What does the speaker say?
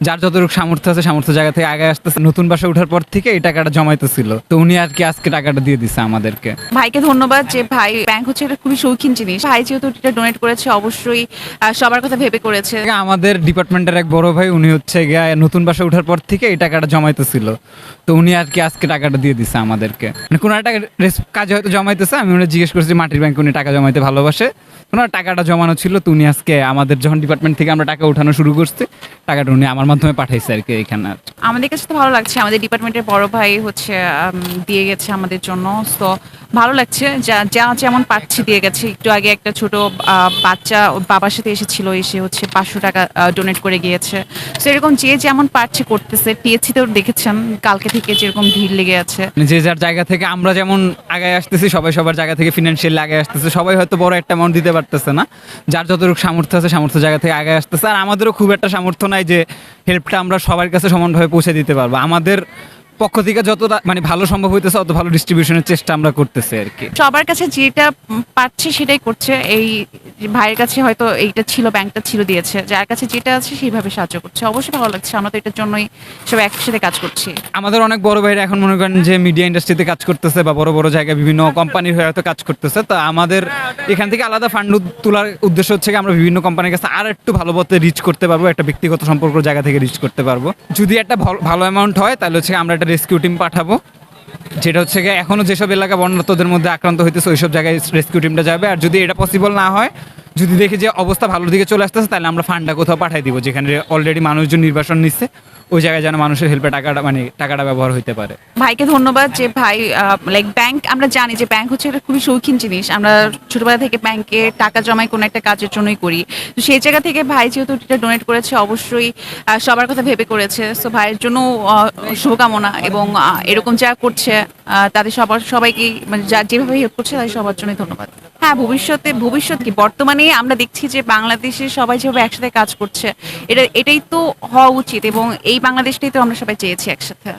যার যতটুকু সামর্থ্য আছে সামর্থ্য জায়গা থেকে আগে আসতেছে। নতুন বাসা ওঠার পর থেকে এই টাকাটা জমাইতেছিল, তো উনি আর কি আজকে টাকাটা দিয়ে দিছে আমাদেরকে। ভাইকে ধন্যবাদ যে ভাই ব্যাংক হচ্ছে এটা খুবই শৌখিন জিনিস। ভাই যেহেতু এটা ডোনেট করেছে অবশ্যই সবার কথা ভেবে করেছে। আমাদের ডিপার্টমেন্টের এক বড় ভাই, উনি হচ্ছে গিয়ে নতুন বাসা ওঠার পর থেকে এই টাকাটা জমাইতেছিল, তো উনি আর কি আজকে টাকাটা দিয়ে দিছে আমাদেরকে। মানে কোনো একটা কাজে হয়তো জমাইতেছে, আমি উনি জিজ্ঞেস করছি মাটির ব্যাংকে উনি টাকা জমাইতে ভালোবাসে, ওনার টাকাটা জমানো ছিল, তো উনি আজকে আমাদের যখন ডিপার্টমেন্ট থেকে আমরা টাকা উঠানো শুরু করছি, টাকাটা উনি আমার মাধ্যমে পাঠাইছে আর কি এখানে। আমাদের কাছে তো ভালো লাগছে, আমাদের ডিপার্টমেন্টের বড় ভাই হচ্ছে দিয়ে গেছে আমাদের জন্য। তো ভালো লাগছে, যা যা যেমন পাচ্ছি দিয়ে গেছে। একটু আগে একটা ছোট বাচ্চা ওর বাবার সাথে এসেছিল, এসে হচ্ছে 500 টাকা ডোনেট করে গিয়েছে। তো এরকম যে যেমন পারছে করতেছে। টিএসসি তেও দেখেছেন কালকে থেকে যেরকম ভিড় লেগে আছে। মানে যে যার জায়গা থেকে আমরা যেমন আগে আসতেছি, সবাই সবার জায়গা থেকে ফিনান্সিয়ালি আগে আসতেছে। সবাই হয়তো বড় একটা অ্যামাউন্ট দিতে পারতেছে না, যার যতটুকু সামর্থ্য আছে সামর্থ্য জায়গা থেকে আগে আসতেছে। আর আমাদেরও খুব একটা সামর্থ্য নাই যে হেল্পটা আমরা সবার কাছে সমানভাবে পৌঁছে দিতে পারবো। আমাদের পক্ষ থেকে যতটা মানে ভালো সম্ভব হইতেছে অত ভালো ডিস্ট্রিবিউশনের চেষ্টা আমরা করতেছি আর কি। সবার কাছে যেটা পাচ্ছে সেটাই করছে। এই ভাইয়ের কাছে হয়তো এইটা ছিল, ব্যাংকটা ছিল দিয়েছে, যার কাছে যেটা আছে সেইভাবে সাহায্য করছে। অবশ্যই ভালো লাগছে, আমরা তো এটার জন্যই সবাই একসাথে কাজ করছি। আমাদের অনেক বড় ভাইরা এখন মনে করেন যে মিডিয়া ইন্ডাস্ট্রিতে কাজ করতেছে বা বড় বড় জায়গায় বিভিন্ন কোম্পানির হয়ে হয়তো কাজ করতেছে। তো আমাদের এখান থেকে আলাদা ফান্ড তোলার উদ্দেশ্য হচ্ছে কি আমরা বিভিন্ন কোম্পানির কাছে আর একটু ভালো পথে রিচ করতে পারবো, একটা ব্যক্তিগত সম্পর্ক জায়গা থেকে রিচ করতে পারবো। যদি একটা ভালো অ্যামাউন্ট হয় তাহলে হচ্ছে আমরা একটা রেস্কিউ টিম পাঠাবো, যেটা হচ্ছে গিয়ে এখনো যেসব এলাকা বন্যার্তদের মধ্যে আক্রান্ত হইতেছে ওইসব জায়গায় রেস্কিউ টিমটা যাবে। আর যদি এটা পসিবল না হয়, যদি দেখি যে অবস্থা ভালোর দিকে চলে আসতেছে, তাহলে আমরা ফান্ডটা কোথাও পাঠিয়ে দিব যেখানে অলরেডি মানুষজন নির্বাসন নিচ্ছে, ওই জায়গায় যেন মানুষের হেল্পে টাকাটা ব্যবহার হইতে পারে। ভাইকে ধন্যবাদ যে ভাই লাইক ব্যাংক, আমরা জানি যে ব্যাংক হচ্ছে এটা খুবই শৌখিন জিনিস। আমরা ছোটবেলা থেকে ব্যাংকে টাকা জমাই কোনো একটা কাজের জন্যই করি। তো সেই জায়গা থেকে ভাই যেহেতু এটা ডোনেট করেছে অবশ্যই সবার কথা ভেবে করেছে। সো ভাইয়ের জন্য শুভকামনা, এবং এরকম যা করছে তাদের সবাইকে মানে যা যেভাবে হেল্প করছে তাদের সবার জন্যই ধন্যবাদ। হ্যাঁ, ভবিষ্যৎ কি, বর্তমানে আমরা দেখছি যে বাংলাদেশে সবাই যেভাবে একসাথে কাজ করছে, এটাই তো হওয়া উচিত, এবং এই বাংলাদেশটাই তো আমরা সবাই চেয়েছি একসাথে।